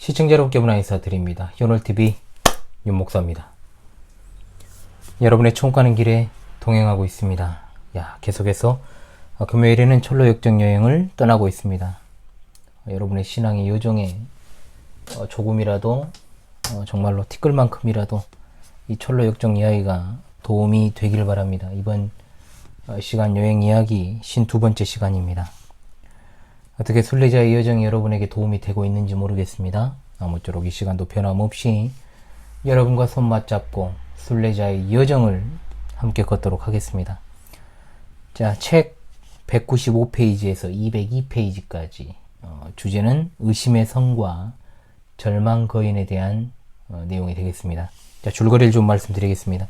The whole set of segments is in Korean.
시청자 여러분께 문화 인사드립니다. 현월TV 윤목사입니다. 여러분의 천국 가는 길에 동행하고 있습니다. 계속해서 금요일에는 철로 역정 여행을 떠나고 있습니다. 여러분의 신앙의 여정에 조금이라도 정말로 티끌만큼이라도 이 철로 역정 이야기가 도움이 되길 바랍니다. 이번 시간 여행 이야기 52번째 시간입니다. 어떻게 순례자의 여정이 여러분에게 도움이 되고 있는지 모르겠습니다. 아무쪼록 이 시간도 변함없이 여러분과 손 맞잡고 순례자의 여정을 함께 걷도록 하겠습니다. 자, 책 195페이지에서 202페이지까지 주제는 의심의 성과 절망 거인에 대한 내용이 되겠습니다. 자, 줄거리를 좀 말씀드리겠습니다.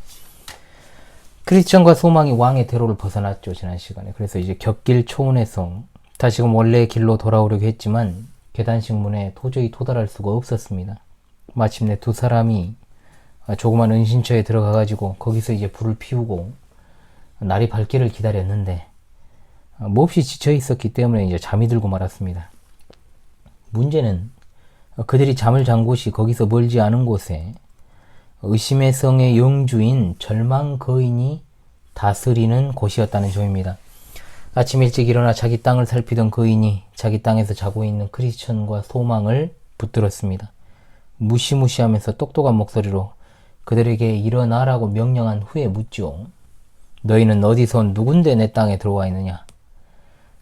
크리스천과 소망이 왕의 대로를 벗어났죠, 지난 시간에. 그래서 이제 곁길 초원에서 다시금 원래의 길로 돌아오려고 했지만 계단식 문에 도저히 도달할 수가 없었습니다. 마침내 두 사람이 조그만 은신처에 들어가가지고 거기서 이제 불을 피우고 날이 밝기를 기다렸는데 몹시 지쳐 있었기 때문에 이제 잠이 들고 말았습니다. 문제는 그들이 잠을 잔 곳이 거기서 멀지 않은 곳에 의심의 성의 영주인 절망 거인이 다스리는 곳이었다는 점입니다. 아침 일찍 일어나 자기 땅을 살피던 거인이 자기 땅에서 자고 있는 크리스천과 소망을 붙들었습니다. 무시무시하면서 똑똑한 목소리로 그들에게 일어나라고 명령한 후에 묻죠. 너희는 어디서 누군데 내 땅에 들어와 있느냐?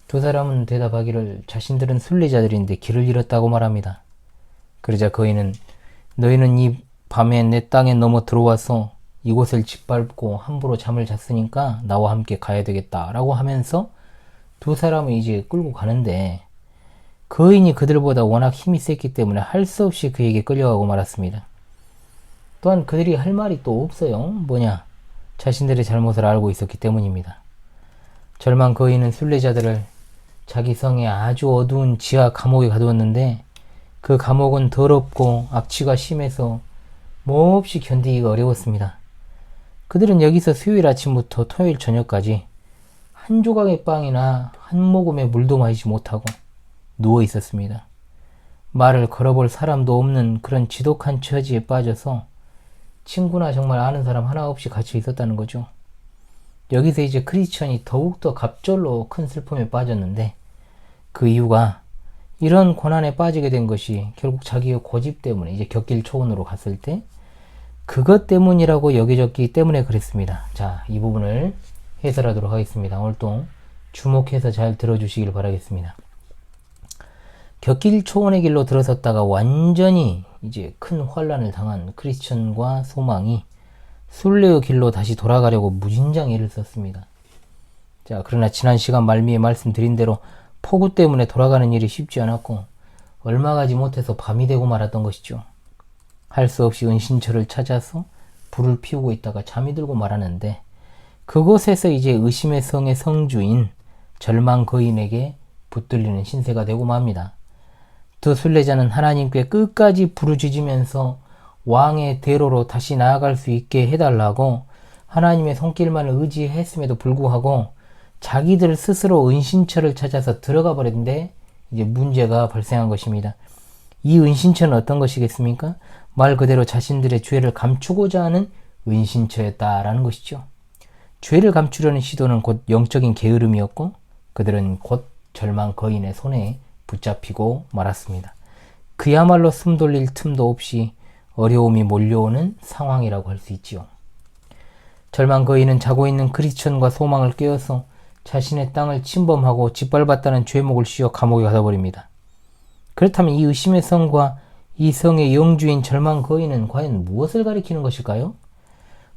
두 사람은 대답하기를 자신들은 순례자들인데 길을 잃었다고 말합니다. 그러자 거인은 너희는 이 밤에 내 땅에 넘어 들어와서 이곳을 짓밟고 함부로 잠을 잤으니까 나와 함께 가야 되겠다 라고 하면서 두 사람을 이제 끌고 가는데 거인이 그들보다 워낙 힘이 셌기 때문에 할 수 없이 그에게 끌려가고 말았습니다. 또한 그들이 할 말이 또 없어요. 뭐냐? 자신들의 잘못을 알고 있었기 때문입니다. 절망 거인은 순례자들을 자기 성의 아주 어두운 지하 감옥에 가두었는데 그 감옥은 더럽고 악취가 심해서 몹시 견디기가 어려웠습니다. 그들은 여기서 수요일 아침부터 토요일 저녁까지 한 조각의 빵이나 한 모금의 물도 마시지 못하고 누워 있었습니다. 말을 걸어볼 사람도 없는 그런 지독한 처지에 빠져서 친구나 정말 아는 사람 하나 없이 갇혀 있었다는 거죠. 여기서 이제 크리스천이 더욱더 갑절로 큰 슬픔에 빠졌는데 그 이유가 이런 고난에 빠지게 된 것이 결국 자기의 고집 때문에 이제 곁길 초원으로 갔을 때 그것 때문이라고 여겨졌기 때문에 그랬습니다. 자, 이 부분을 해설하도록 하겠습니다. 오늘 또 주목해서 잘 들어주시길 바라겠습니다. 곁길 초원의 길로 들어섰다가 완전히 이제 큰 환란을 당한 크리스천과 소망이 순례의 길로 다시 돌아가려고 무진장 애를 썼습니다. 자, 그러나 지난 시간 말미에 말씀드린 대로 폭우 때문에 돌아가는 일이 쉽지 않았고 얼마 가지 못해서 밤이 되고 말았던 것이죠. 할 수 없이 은신처를 찾아서 불을 피우고 있다가 잠이 들고 말았는데 그곳에서 이제 의심의 성의 성주인 절망 거인에게 붙들리는 신세가 되고 맙니다. 두 순례자는 하나님께 끝까지 부르짖으면서 왕의 대로로 다시 나아갈 수 있게 해달라고 하나님의 손길만을 의지했음에도 불구하고 자기들 스스로 은신처를 찾아서 들어가 버렸는데 이제 문제가 발생한 것입니다. 이 은신처는 어떤 것이겠습니까? 말 그대로 자신들의 죄를 감추고자 하는 은신처였다라는 것이죠. 죄를 감추려는 시도는 곧 영적인 게으름이었고 그들은 곧 절망 거인의 손에 붙잡히고 말았습니다. 그야말로 숨 돌릴 틈도 없이 어려움이 몰려오는 상황이라고 할 수 있지요. 절망 거인은 자고 있는 크리스천과 소망을 깨워서 자신의 땅을 침범하고 짓밟았다는 죄목을 씌워 감옥에 가둬버립니다. 그렇다면 이 의심의 성과 이 성의 영주인 절망 거인은 과연 무엇을 가리키는 것일까요?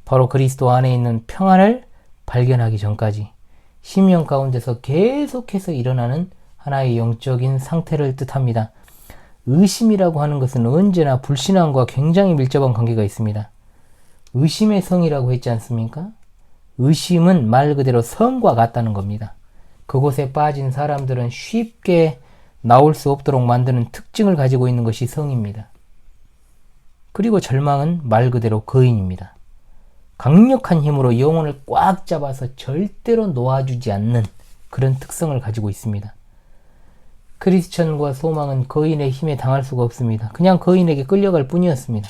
바로 그리스도 안에 있는 평안을 발견하기 전까지 심령 가운데서 계속해서 일어나는 하나의 영적인 상태를 뜻합니다. 의심이라고 하는 것은 언제나 불신앙과 굉장히 밀접한 관계가 있습니다. 의심의 성이라고 했지 않습니까? 의심은 말 그대로 성과 같다는 겁니다. 그곳에 빠진 사람들은 쉽게 나올 수 없도록 만드는 특징을 가지고 있는 것이 성입니다. 그리고 절망은 말 그대로 거인입니다. 강력한 힘으로 영혼을 꽉 잡아서 절대로 놓아주지 않는 그런 특성을 가지고 있습니다. 크리스천과 소망은 거인의 힘에 당할 수가 없습니다. 그냥 거인에게 끌려갈 뿐이었습니다.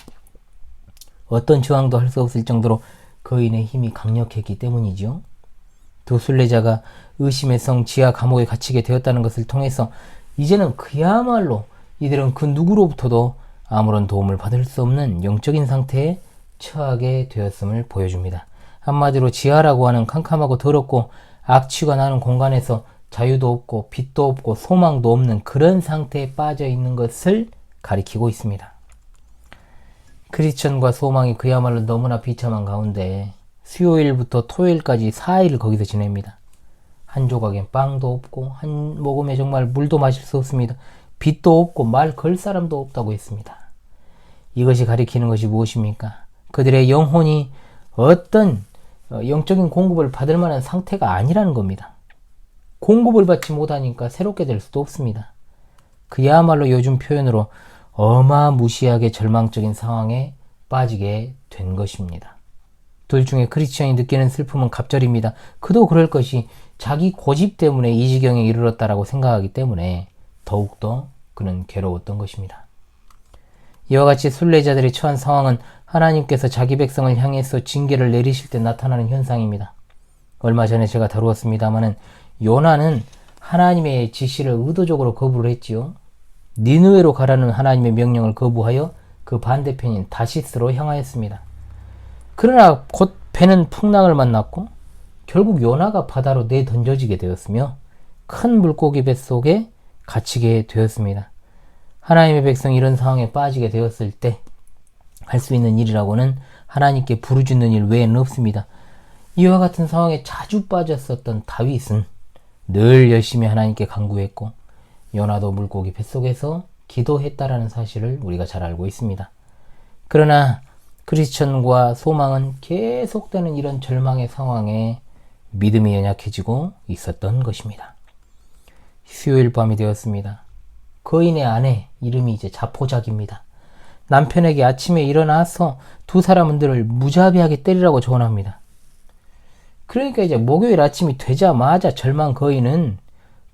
어떤 저항도 할 수 없을 정도로 거인의 힘이 강력했기 때문이죠. 두 순례자가 의심의 성 지하 감옥에 갇히게 되었다는 것을 통해서 이제는 그야말로 이들은 그 누구로부터도 아무런 도움을 받을 수 없는 영적인 상태에 처하게 되었음을 보여줍니다. 한마디로 지하라고 하는 캄캄하고 더럽고 악취가 나는 공간에서 자유도 없고 빛도 없고 소망도 없는 그런 상태에 빠져 있는 것을 가리키고 있습니다. 크리스천과 소망이 그야말로 너무나 비참한 가운데 수요일부터 토요일까지 4일을 거기서 지냅니다. 한 조각엔 빵도 없고 한 모금에 정말 물도 마실 수 없습니다. 빛도 없고 말 걸 사람도 없다고 했습니다. 이것이 가리키는 것이 무엇입니까? 그들의 영혼이 어떤 영적인 공급을 받을 만한 상태가 아니라는 겁니다. 공급을 받지 못하니까 새롭게 될 수도 없습니다. 그야말로 요즘 표현으로 어마무시하게 절망적인 상황에 빠지게 된 것입니다. 둘 중에 크리스천이 느끼는 슬픔은 갑절입니다. 그도 그럴 것이 자기 고집 때문에 이 지경에 이르렀다라고 생각하기 때문에 더욱더 그는 괴로웠던 것입니다. 이와 같이 순례자들이 처한 상황은 하나님께서 자기 백성을 향해서 징계를 내리실 때 나타나는 현상입니다. 얼마 전에 제가 다루었습니다마는 요나는 하나님의 지시를 의도적으로 거부를 했지요. 니느웨로 가라는 하나님의 명령을 거부하여 그 반대편인 다시스로 향하였습니다. 그러나 곧 배는 풍랑을 만났고 결국 요나가 바다로 내던져지게 되었으며 큰 물고기 뱃속에 갇히게 되었습니다. 하나님의 백성이 이런 상황에 빠지게 되었을 때 할 수 있는 일이라고는 하나님께 부르짖는 일 외에는 없습니다. 이와 같은 상황에 자주 빠졌었던 다윗은 늘 열심히 하나님께 간구했고 요나도 물고기 뱃속에서 기도했다라는 사실을 우리가 잘 알고 있습니다. 그러나 크리스천과 소망은 계속되는 이런 절망의 상황에 믿음이 연약해지고 있었던 것입니다. 수요일 밤이 되었습니다. 거인의 아내 이름이 이제 자포자기입니다. 남편에게 아침에 일어나서 두 사람들을 무자비하게 때리라고 조언합니다. 그러니까 이제 목요일 아침이 되자마자 절망 거인은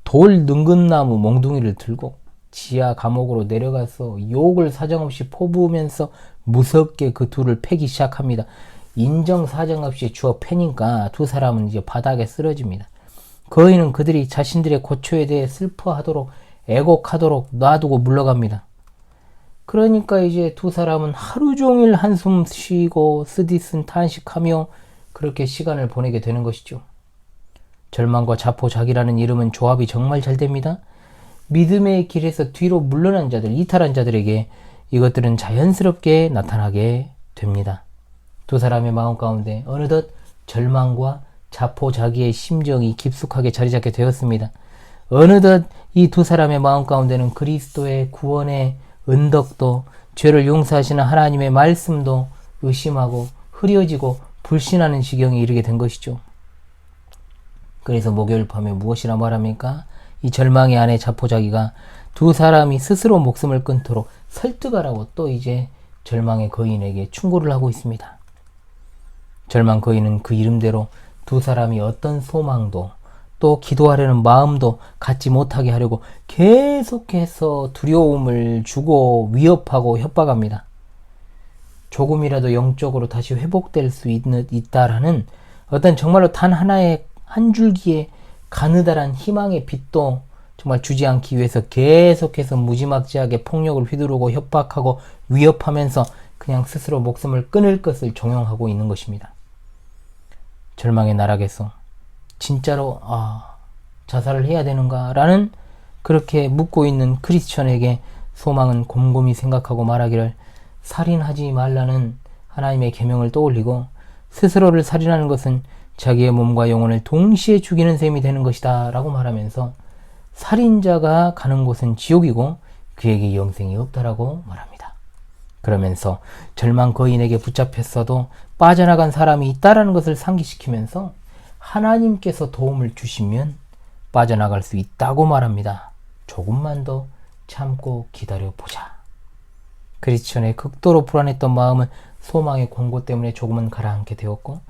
돌 능금나무 몽둥이를 들고 지하 감옥으로 내려가서 욕을 사정없이 퍼부으면서 무섭게 그 둘을 패기 시작합니다. 인정사정 없이 주워 패니까 두 사람은 이제 바닥에 쓰러집니다. 거인은 그들이 자신들의 고초에 대해 슬퍼하도록 애곡하도록 놔두고 물러갑니다. 그러니까 이제 두 사람은 하루 종일 한숨 쉬고 쓰디쓴 탄식하며 그렇게 시간을 보내게 되는 것이죠. 절망과 자포자기라는 이름은 조합이 정말 잘 됩니다. 믿음의 길에서 뒤로 물러난 자들, 이탈한 자들에게 이것들은 자연스럽게 나타나게 됩니다. 두 사람의 마음 가운데 어느덧 절망과 자포자기의 심정이 깊숙하게 자리잡게 되었습니다. 어느덧 이 두 사람의 마음 가운데는 그리스도의 구원의 은덕도 죄를 용서하시는 하나님의 말씀도 의심하고 흐려지고 불신하는 지경에 이르게 된 것이죠. 그래서 목요일 밤에 무엇이라 말합니까? 이 절망의 아내 자포자기가 두 사람이 스스로 목숨을 끊도록 설득하라고 또 이제 절망의 거인에게 충고를 하고 있습니다. 절망 거인은 그 이름대로 두 사람이 어떤 소망도 또 기도하려는 마음도 갖지 못하게 하려고 계속해서 두려움을 주고 위협하고 협박합니다. 조금이라도 영적으로 다시 회복될 수 있다라는 어떤 정말로 단 하나의 한 줄기의 가느다란 희망의 빛도 정말 주지 않기 위해서 계속해서 무지막지하게 폭력을 휘두르고 협박하고 위협하면서 그냥 스스로 목숨을 끊을 것을 종용하고 있는 것입니다. 절망의 나락에서 진짜로 자살을 해야 되는가 라는 그렇게 묻고 있는 크리스천에게 소망은 곰곰이 생각하고 말하기를 살인하지 말라는 하나님의 계명을 떠올리고 스스로를 살인하는 것은 자기의 몸과 영혼을 동시에 죽이는 셈이 되는 것이다 라고 말하면서 살인자가 가는 곳은 지옥이고 그에게 영생이 없다라고 말합니다. 그러면서 절망 거인에게 붙잡혔어도 빠져나간 사람이 있다라는 것을 상기시키면서 하나님께서 도움을 주시면 빠져나갈 수 있다고 말합니다. 조금만 더 참고 기다려보자. 크리스천의 극도로 불안했던 마음은 소망의 공고 때문에 조금은 가라앉게 되었고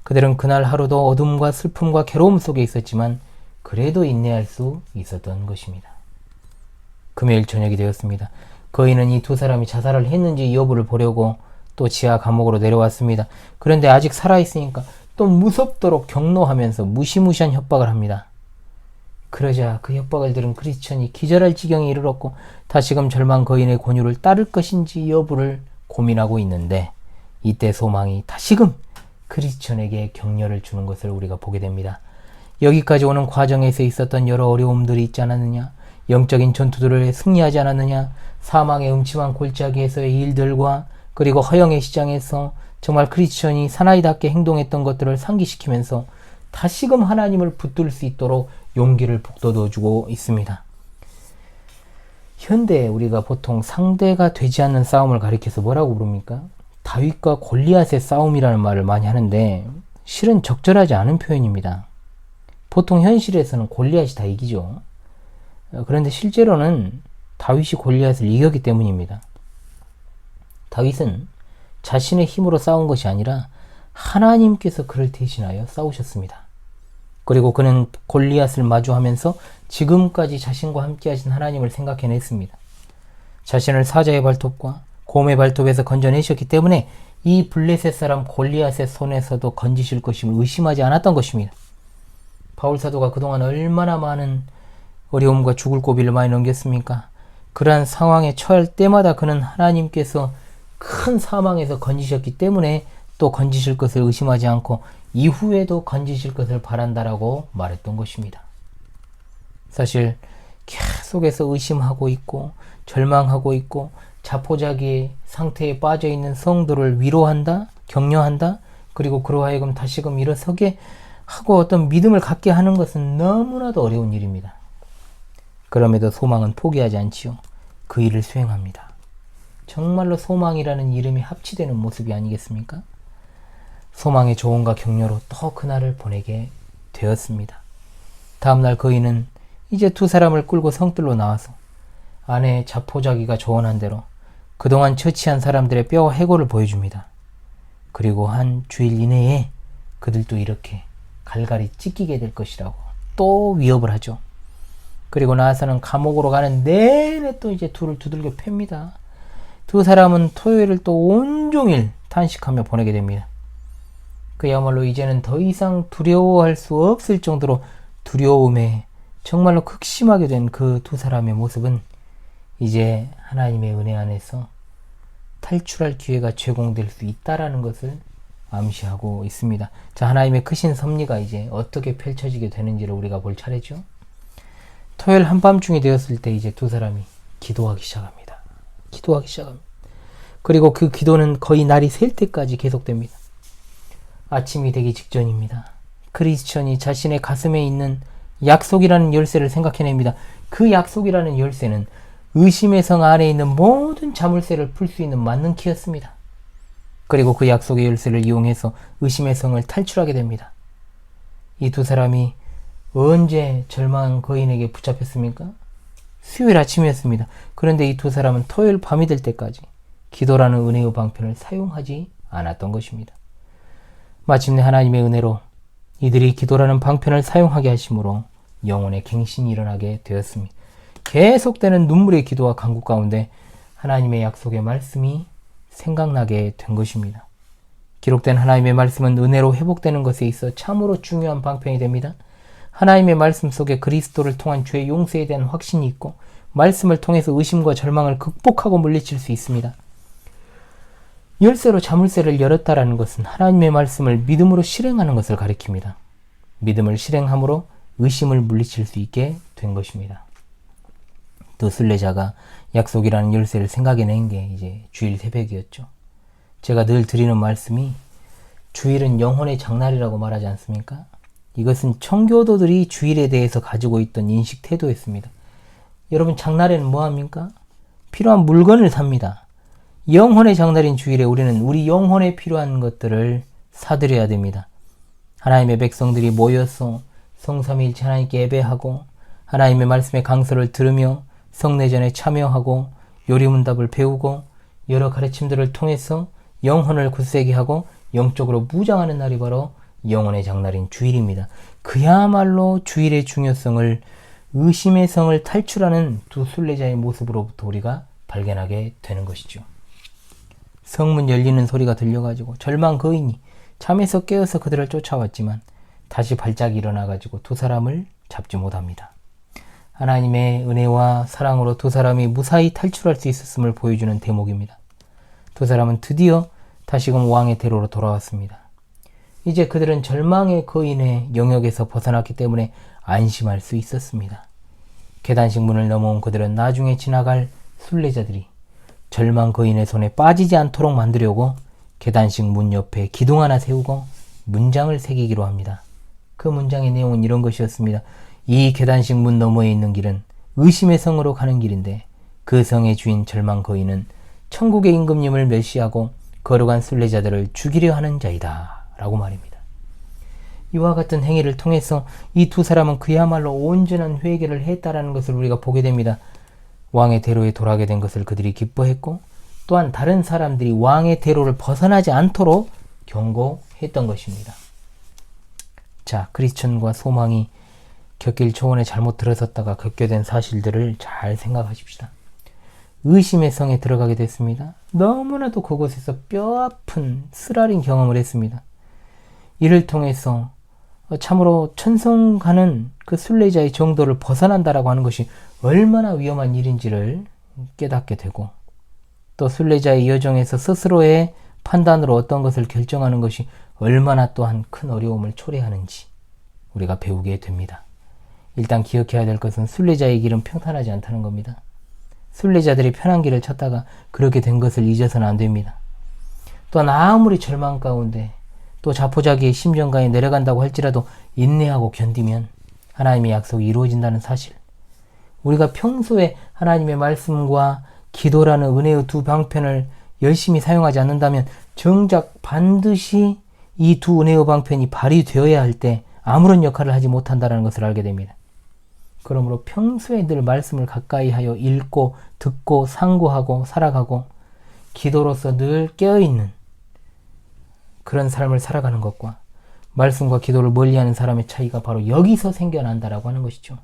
그들은 그날 하루도 어둠과 슬픔과 괴로움 속에 있었지만 그래도 인내할 수 있었던 것입니다. 금요일 저녁이 되었습니다. 거인은 이 두 사람이 자살을 했는지 여부를 보려고 또 지하 감옥으로 내려왔습니다. 그런데 아직 살아있으니까 또 무섭도록 경로하면서 무시무시한 협박을 합니다. 그러자 그 협박을 들은 크리스천이 기절할 지경에 이르렀고 다시금 절망 거인의 권유를 따를 것인지 여부를 고민하고 있는데 이때 소망이 다시금 크리스천에게 격려를 주는 것을 우리가 보게 됩니다. 여기까지 오는 과정에서 있었던 여러 어려움들이 있지 않았느냐, 영적인 전투들을 승리하지 않았느냐, 사망의 음침한 골짜기에서의 일들과 그리고 허영의 시장에서 정말 크리스천이 사나이답게 행동했던 것들을 상기시키면서 다시금 하나님을 붙들 수 있도록 용기를 북돋워주고 있습니다. 현대에 우리가 보통 상대가 되지 않는 싸움을 가리켜서 뭐라고 부릅니까? 다윗과 골리앗의 싸움이라는 말을 많이 하는데 실은 적절하지 않은 표현입니다. 보통 현실에서는 골리앗이 다 이기죠. 그런데 실제로는 다윗이 골리앗을 이겼기 때문입니다. 다윗은 자신의 힘으로 싸운 것이 아니라 하나님께서 그를 대신하여 싸우셨습니다. 그리고 그는 골리앗을 마주하면서 지금까지 자신과 함께 하신 하나님을 생각해냈습니다. 자신을 사자의 발톱과 곰의 발톱에서 건져내셨기 때문에 이 블레셋 사람 골리앗의 손에서도 건지실 것임을 의심하지 않았던 것입니다. 바울 사도가 그동안 얼마나 많은 어려움과 죽을 고비를 많이 넘겼습니까? 그러한 상황에 처할 때마다 그는 하나님께서 큰 사망에서 건지셨기 때문에 또 건지실 것을 의심하지 않고 이후에도 건지실 것을 바란다라고 말했던 것입니다. 사실 계속해서 의심하고 있고 절망하고 있고 자포자기의 상태에 빠져있는 성도를 위로한다, 격려한다, 그리고 그로 하여금 다시금 일어서게 하고 어떤 믿음을 갖게 하는 것은 너무나도 어려운 일입니다. 그럼에도 소망은 포기하지 않지요. 그 일을 수행합니다. 정말로 소망이라는 이름이 합치되는 모습이 아니겠습니까? 소망의 조언과 격려로 또 그날을 보내게 되었습니다. 다음날 거인은 이제 두 사람을 끌고 성뜰로 나와서 아내 자포자기가 조언한 대로 그동안 처치한 사람들의 뼈와 해골을 보여줍니다. 그리고 한 주일 이내에 그들도 이렇게 갈갈이 찢기게 될 것이라고 또 위협을 하죠. 그리고 나서는 감옥으로 가는 내내 또 이제 둘을 두들겨 팹니다. 두 사람은 토요일을 또 온종일 탄식하며 보내게 됩니다. 그야말로 이제는 더 이상 두려워할 수 없을 정도로 두려움에 정말로 극심하게 된 그 두 사람의 모습은 이제 하나님의 은혜 안에서 탈출할 기회가 제공될 수 있다라는 것을 암시하고 있습니다. 자, 하나님의 크신 섭리가 이제 어떻게 펼쳐지게 되는지를 우리가 볼 차례죠. 토요일 한밤중이 되었을 때 이제 두 사람이 기도하기 시작합니다. 그리고 그 기도는 거의 날이 셀 때까지 계속됩니다. 아침이 되기 직전입니다. 크리스천이 자신의 가슴에 있는 약속이라는 열쇠를 생각해냅니다. 그 약속이라는 열쇠는 의심의 성 안에 있는 모든 자물쇠를 풀 수 있는 만능 키였습니다. 그리고 그 약속의 열쇠를 이용해서 의심의 성을 탈출하게 됩니다. 이 두 사람이 언제 절망한 거인에게 붙잡혔습니까? 수요일 아침이었습니다. 그런데 이 두 사람은 토요일 밤이 될 때까지 기도라는 은혜의 방편을 사용하지 않았던 것입니다. 마침내 하나님의 은혜로 이들이 기도라는 방편을 사용하게 하심으로 영혼의 갱신이 일어나게 되었습니다. 계속되는 눈물의 기도와 간구 가운데 하나님의 약속의 말씀이 생각나게 된 것입니다. 기록된 하나님의 말씀은 은혜로 회복되는 것에 있어 참으로 중요한 방편이 됩니다. 하나님의 말씀 속에 그리스도를 통한 죄의 용서에 대한 확신이 있고 말씀을 통해서 의심과 절망을 극복하고 물리칠 수 있습니다. 열쇠로 자물쇠를 열었다라는 것은 하나님의 말씀을 믿음으로 실행하는 것을 가리킵니다. 믿음을 실행함으로 의심을 물리칠 수 있게 된 것입니다. 두 순례자가 약속이라는 열쇠를 생각해낸 게 이제 주일 새벽이었죠. 제가 늘 드리는 말씀이 주일은 영혼의 장날이라고 말하지 않습니까? 이것은 청교도들이 주일에 대해서 가지고 있던 인식 태도였습니다. 여러분, 장날에는 뭐 합니까? 필요한 물건을 삽니다. 영혼의 장날인 주일에 우리는 우리 영혼에 필요한 것들을 사드려야 됩니다. 하나님의 백성들이 모여서 성삼위일체 하나님께 예배하고 하나님의 말씀의 강서를 들으며 성례전에 참여하고 요리문답을 배우고 여러 가르침들을 통해서 영혼을 굳세게 하고 영적으로 무장하는 날이 바로 영혼의 장날인 주일입니다. 그야말로 주일의 중요성을 의심의 성을 탈출하는 두 순례자의 모습으로부터 우리가 발견하게 되는 것이죠. 성문 열리는 소리가 들려가지고 절망 거인이 잠에서 깨어서 그들을 쫓아왔지만 다시 발작이 일어나가지고 두 사람을 잡지 못합니다. 하나님의 은혜와 사랑으로 두 사람이 무사히 탈출할 수 있었음을 보여주는 대목입니다. 두 사람은 드디어 다시금 왕의 대로로 돌아왔습니다. 이제 그들은 절망의 거인의 영역에서 벗어났기 때문에 안심할 수 있었습니다. 계단식 문을 넘어온 그들은 나중에 지나갈 순례자들이 절망 거인의 손에 빠지지 않도록 만들려고 계단식 문 옆에 기둥 하나 세우고 문장을 새기기로 합니다. 그 문장의 내용은 이런 것이었습니다. 이 계단식 문 너머에 있는 길은 의심의 성으로 가는 길인데 그 성의 주인 절망 거인은 천국의 임금님을 멸시하고 거룩한 순례자들을 죽이려 하는 자이다 라고 말입니다. 이와 같은 행위를 통해서 이 두 사람은 그야말로 온전한 회개를 했다라는 것을 우리가 보게 됩니다. 왕의 대로에 돌아가게 된 것을 그들이 기뻐했고 또한 다른 사람들이 왕의 대로를 벗어나지 않도록 경고했던 것입니다. 자, 크리스천과 소망이 곁길 초원에 잘못 들어섰다가 겪게 된 사실들을 잘 생각하십시다. 의심의 성에 들어가게 됐습니다. 너무나도 그곳에서 뼈아픈 쓰라린 경험을 했습니다. 이를 통해서 참으로 천성가는 그 순례자의 정도를 벗어난다라고 하는 것이 얼마나 위험한 일인지를 깨닫게 되고 또 순례자의 여정에서 스스로의 판단으로 어떤 것을 결정하는 것이 얼마나 또한 큰 어려움을 초래하는지 우리가 배우게 됩니다. 일단 기억해야 될 것은 순례자의 길은 평탄하지 않다는 겁니다. 순례자들이 편한 길을 찾다가 그렇게 된 것을 잊어서는 안 됩니다. 또한 아무리 절망 가운데 또 자포자기의 심정가에 내려간다고 할지라도 인내하고 견디면 하나님의 약속이 이루어진다는 사실, 우리가 평소에 하나님의 말씀과 기도라는 은혜의 두 방편을 열심히 사용하지 않는다면 정작 반드시 이 두 은혜의 방편이 발휘되어야 할 때 아무런 역할을 하지 못한다는 것을 알게 됩니다. 그러므로 평소에 늘 말씀을 가까이 하여 읽고 듣고 상고하고 살아가고 기도로서 늘 깨어있는 그런 삶을 살아가는 것과 말씀과 기도를 멀리하는 사람의 차이가 바로 여기서 생겨난다라고 하는 것이죠.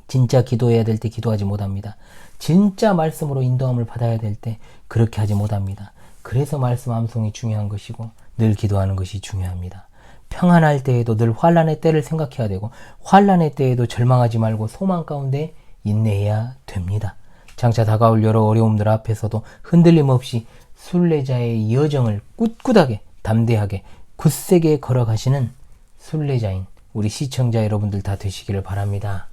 진짜 기도해야 될 때 기도하지 못합니다. 진짜 말씀으로 인도함을 받아야 될 때 그렇게 하지 못합니다. 그래서 말씀 암송이 중요한 것이고 늘 기도하는 것이 중요합니다. 평안할 때에도 늘 환난의 때를 생각해야 되고 환난의 때에도 절망하지 말고 소망 가운데 인내해야 됩니다. 장차 다가올 여러 어려움들 앞에서도 흔들림 없이 순례자의 여정을 꿋꿋하게 담대하게 굳세게 걸어가시는 순례자인 우리 시청자 여러분들 다 되시기를 바랍니다.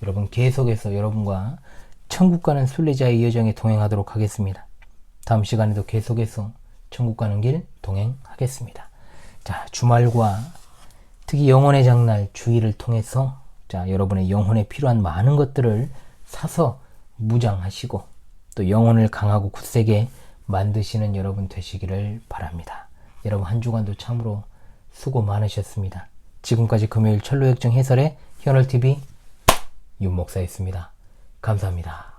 여러분 계속해서 여러분과 천국 가는 순례자의 여정에 동행하도록 하겠습니다. 다음 시간에도 계속해서 천국 가는 길 동행하겠습니다. 자, 주말과 특히 영혼의 장날 주일을 통해서 자, 여러분의 영혼에 필요한 많은 것들을 사서 무장하시고 또 영혼을 강하고 굳세게 만드시는 여러분 되시기를 바랍니다. 여러분 한 주간도 참으로 수고 많으셨습니다. 지금까지 금요일 철로역정 해설의 현월TV 윤목사였습니다. 감사합니다.